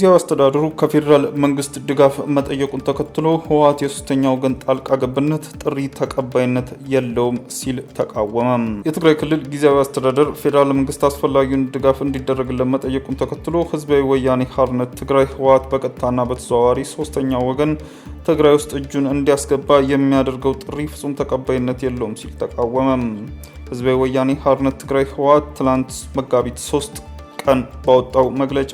ጊዜያዊ አስተዳደሩ ከፌዴራል መንግስት ድጋፍ መጠየቁን ተከትሎ ህወሓት የሶስተኛ ወገን ጣልቃ ገብነት ጥሪ ተቀባይነት የለውም ሲል ተቃወመ። የትግራይ ክልል ጊዜያዊ አስተዳደር ፌዴራል መንግስት አስፈላጊውን ድጋፍ እንዲደረግለት መጠየቁን ተከትሎ ህዝባዊ ወያኔ ሓርነት ትግራይ ህወሓት በቀጥታና በተዘዋዋሪ ሶስተኛ ወገን ትግራይ ውስጥ እጁን እንዲያስገባ የሚያደርገው ጥሪ ፍጹም ተቀባይነት የለውም ሲል ተቃወመ። ህዝባዊ ወያኔ ሓርነት ትግራይ ህወሓት ትላንት መጋቢት 3 ቀን ባወጣው መግለጫ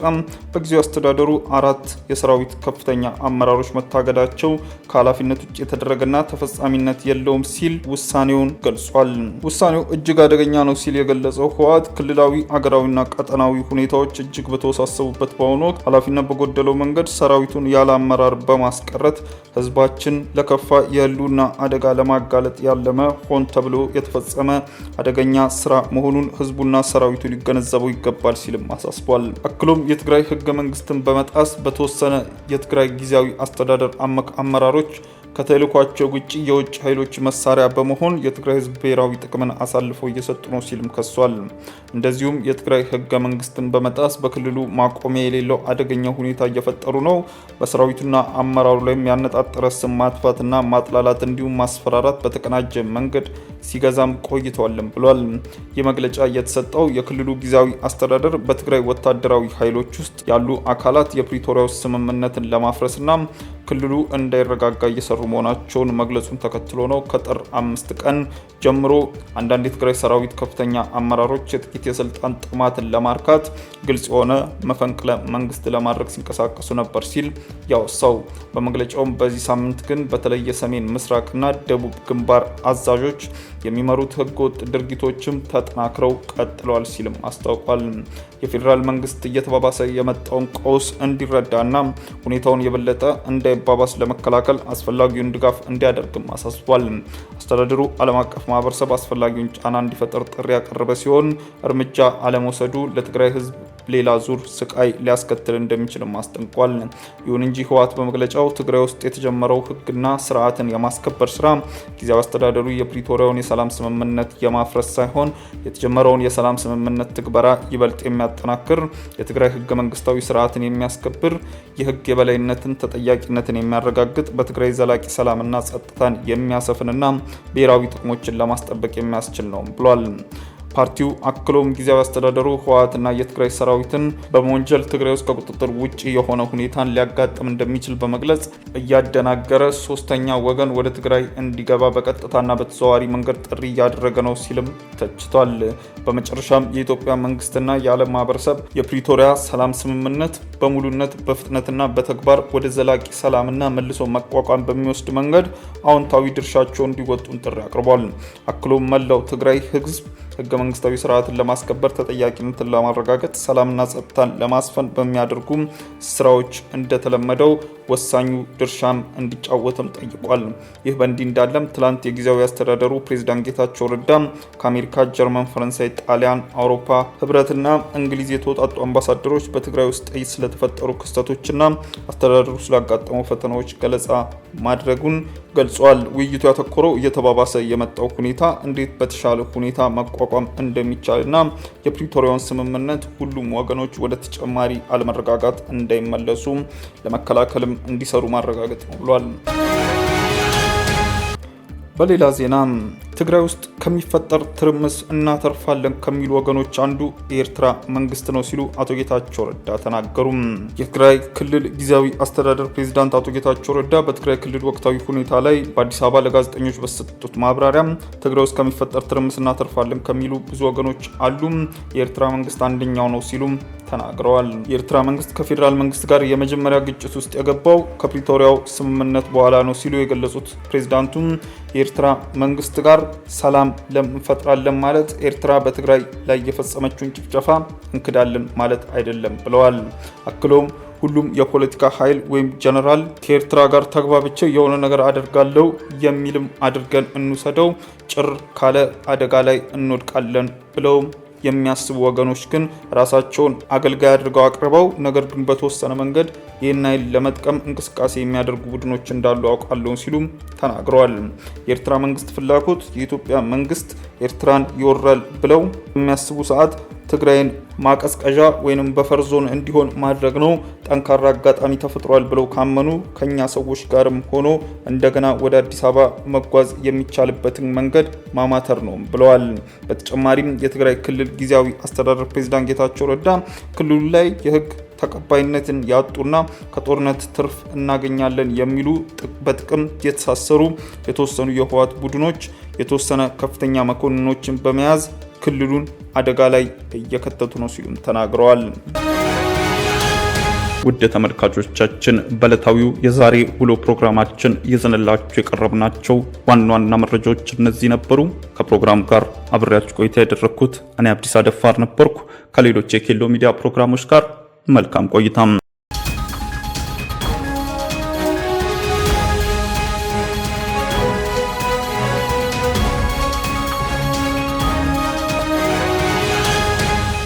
በጊዜያዊ አስተዳደሩ 4 የሰራዊት ከፍተኛ አመራሮች መታገዳቸው ከኃላፊነት ውጭ የተደረገና ተፈጻሚነት የለውም ሲል ውሳኔውን ገልጿል። ውሳኔው እጅግ አደገኛ ነው ሲል የገለጸው ህወሓት ክልላዊ፣ ሀገራዊና ቀጠናዊ ሁኔታዎች እጅግ በተወሳሰቡበት በአሁኑ ወቅት ኃላፊነት በጎደለው መንገድ ሰራዊቱን ያለ አመራር በማስቀረት ህዝባችን ለከፋ የህልውና አደጋ ለማጋለጥ ያለመ ሆን ተብሎ የተፈጸመ አደገኛ ስራ መሆኑን ህዝቡና ሰራዊቱ ሊገነዘበው ይገባል ሲል አሳስቧል። አክሎም የትግራይ ህገ መንግስትን በመጣስ በተወሰነ የትግራይ ጊዜያዊ አስተዳደር አመራሮች ከተልዕኳቸው ውጪ የውጭ ኃይሎች መሳሪያ በመሆን የትግራይ ህዝብ ብሔራዊ ጥቅምን አሳልፈው እየሰጡ ነው ሲልም ከሷል። እንደዚሁም የትግራይ ህገ መንግስትን በመጣስ በክልሉ ማቆሚያ የሌለው አደገኛ ሁኔታ እየፈጠሩ ነው፣ በሰራዊቱና አመራሩ ላይም ያነጣጠረ ስም ማጥፋትና ማጥላላት እንዲሁም ማስፈራራት በተቀናጀ መንገድ ሲገዛም ቆይተዋልም ብሏል። የመግለጫ የተሰጠው የክልሉ ጊዜያዊ አስተዳደር በትግራይ ወታደራዊ ኃይሎች ውስጥ ያሉ አካላት የፕሪቶሪያው ስምምነትን ለማፍረስና ክልሉ እንዳይረጋጋ እየሰሩ መሆናቸውን መግለጹን ተከትሎ ነው። ከጥር 5 ቀን ጀምሮ አንዳንድ የትግራይ ሰራዊት ከፍተኛ አመራሮች የጥቂት የስልጣን ጥማትን ለማርካት ግልጽ የሆነ መፈንቅለ መንግስት ለማድረግ ሲንቀሳቀሱ ነበር ሲል ያወሳው። በመግለጫውም በዚህ ሳምንት ግን በተለይ የሰሜን ምስራቅና ደቡብ ግንባር አዛዦች የሚመሩት ህገወጥ ድርጊቶችም ተጠናክረው ቀጥለዋል ሲልም አስታውቋል። የፌዴራል መንግስት እየተባባሰ የመጣውን ቀውስ እንዲረዳና ሁኔታውን የበለጠ እንዳይባባስ ለመከላከል አስፈላጊውን ድጋፍ እንዲያደርግም አሳስቧል። አስተዳደሩ ዓለም አቀፍ ማህበረሰብ አስፈላጊውን ጫና እንዲፈጠር ጥሪ ያቀረበ ሲሆን እርምጃ አለመውሰዱ ለትግራይ ህዝብ ሌላ ዙር ስቃይ ሊያስከትል እንደሚችልም አስጠንቋል። ይሁን እንጂ ህወሓት በመግለጫው ትግራይ ውስጥ የተጀመረው ህግና ስርዓትን የማስከበር ስራ ጊዜያዊ አስተዳደሩ የፕሪቶሪያውን የሰላም ስምምነት የማፍረስ ሳይሆን የተጀመረውን የሰላም ስምምነት ትግበራ ይበልጥ የሚያጠናክር፣ የትግራይ ህገ መንግስታዊ ስርዓትን የሚያስከብር፣ የህግ የበላይነትን ተጠያቂነትን የሚያረጋግጥ፣ በትግራይ ዘላቂ ሰላምና ጸጥታን የሚያሰፍንና ብሔራዊ ጥቅሞችን ለማስጠበቅ የሚያስችል ነው ብሏል። ፓርቲው አክሎም ጊዜያዊ አስተዳደሩ ህወሓትና የትግራይ ሰራዊትን በመወንጀል ትግራይ ውስጥ ከቁጥጥር ውጪ የሆነ ሁኔታን ሊያጋጥም እንደሚችል በመግለጽ እያደናገረ ሶስተኛ ወገን ወደ ትግራይ እንዲገባ በቀጥታና በተዘዋዋሪ መንገድ ጥሪ እያደረገ ነው ሲልም ተችቷል። በመጨረሻም የኢትዮጵያ መንግስትና የዓለም ማህበረሰብ የፕሪቶሪያ ሰላም ስምምነት በሙሉነት በፍጥነትና በተግባር ወደ ዘላቂ ሰላምና መልሶ መቋቋም በሚወስድ መንገድ አዎንታዊ ድርሻቸውን እንዲወጡን ጥሪ አቅርቧል። አክሎም መላው ትግራይ ህዝብ ህገ መንግስታዊ ስርዓትን ለማስከበር፣ ተጠያቂነትን ለማረጋገጥ፣ ሰላምና ጸጥታን ለማስፈን በሚያደርጉ ስራዎች እንደተለመደው ወሳኙ ድርሻም እንዲጫወትም ጠይቋል። ይህ በእንዲህ እንዳለም ትላንት የጊዜያዊ አስተዳደሩ ፕሬዝዳንት ጌታቸው ረዳ ከአሜሪካ፣ ጀርመን፣ ፈረንሳይ፣ ጣሊያን፣ አውሮፓ ህብረትና እንግሊዝ የተወጣጡ አምባሳደሮች በትግራይ ውስጥ ስለተፈጠሩ ክስተቶችና አስተዳደሩ ስላጋጠሙ ፈተናዎች ገለጻ ማድረጉን ገልጿል። ውይይቱ ያተኮረው እየተባባሰ የመጣው ሁኔታ እንዴት በተሻለ ሁኔታ መቋቋም እንደሚቻልና የፕሪቶሪያውን ስምምነት ሁሉም ወገኖች ወደ ተጨማሪ አለመረጋጋት እንዳይመለሱ ለመከላከልም እንዲሰሩ ማረጋገጥ ነው ብሏል። በሌላ ዜና ትግራይ ውስጥ ከሚፈጠር ትርምስ እናተርፋለን ከሚሉ ወገኖች አንዱ የኤርትራ መንግስት ነው ሲሉ አቶ ጌታቸው ረዳ ተናገሩ። የትግራይ ክልል ጊዜያዊ አስተዳደር ፕሬዝዳንት አቶ ጌታቸው ረዳ በትግራይ ክልል ወቅታዊ ሁኔታ ላይ በአዲስ አበባ ለጋዜጠኞች በሰጡት ማብራሪያ ትግራይ ውስጥ ከሚፈጠር ትርምስ እናተርፋለን ከሚሉ ብዙ ወገኖች አሉ፣ የኤርትራ መንግስት አንደኛው ነው ሲሉም ተናግረዋል። የኤርትራ መንግስት ከፌዴራል መንግስት ጋር የመጀመሪያ ግጭት ውስጥ የገባው ከፕሪቶሪያው ስምምነት በኋላ ነው ሲሉ የገለጹት ፕሬዝዳንቱ የኤርትራ መንግስት ጋር ሰላም እንፈጥራለን ማለት ኤርትራ በትግራይ ላይ የፈጸመችውን ጭፍጨፋ እንክዳለን ማለት አይደለም ብለዋል። አክሎም ሁሉም የፖለቲካ ኃይል ወይም ጀነራል ከኤርትራ ጋር ተግባብቼ የሆነ ነገር አደርጋለሁ የሚልም አድርገን እንውሰደው፣ ጭር ካለ አደጋ ላይ እንወድቃለን ብለው የሚያስቡ ወገኖች ግን ራሳቸውን አገልጋይ አድርገው አቅርበው ነገር ግን በተወሰነ መንገድ ይህን ኃይል ለመጥቀም እንቅስቃሴ የሚያደርጉ ቡድኖች እንዳሉ አውቃለሁ ሲሉም ተናግረዋል። የኤርትራ መንግስት ፍላጎት የኢትዮጵያ መንግስት ኤርትራን ይወራል ብለው የሚያስቡ ሰዓት ትግራይን ማቀዝቀዣ ወይንም በፈር ዞን እንዲሆን ማድረግ ነው። ጠንካራ አጋጣሚ ተፈጥሯል ብለው ካመኑ ከኛ ሰዎች ጋርም ሆኖ እንደገና ወደ አዲስ አበባ መጓዝ የሚቻልበትን መንገድ ማማተር ነው ብለዋል። በተጨማሪም የትግራይ ክልል ጊዜያዊ አስተዳደር ፕሬዝዳንት ጌታቸው ረዳ ክልሉ ላይ የህግ ተቀባይነትን ያጡና ከጦርነት ትርፍ እናገኛለን የሚሉ በጥቅም የተሳሰሩ የተወሰኑ የህወሓት ቡድኖች የተወሰነ ከፍተኛ መኮንኖችን በመያዝ ክልሉን አደጋ ላይ እየከተቱ ነው ሲሉም ተናግረዋል። ውድ ተመልካቾቻችን በዕለታዊው የዛሬ ውሎ ፕሮግራማችን ይዘንላችሁ የቀረብናቸው ዋና ዋና መረጃዎች እነዚህ ነበሩ። ከፕሮግራም ጋር አብሬያችሁ ቆይታ ያደረኩት እኔ አብዲስ አደፋር ነበርኩ። ከሌሎች የኬሎ ሚዲያ ፕሮግራሞች ጋር መልካም ቆይታም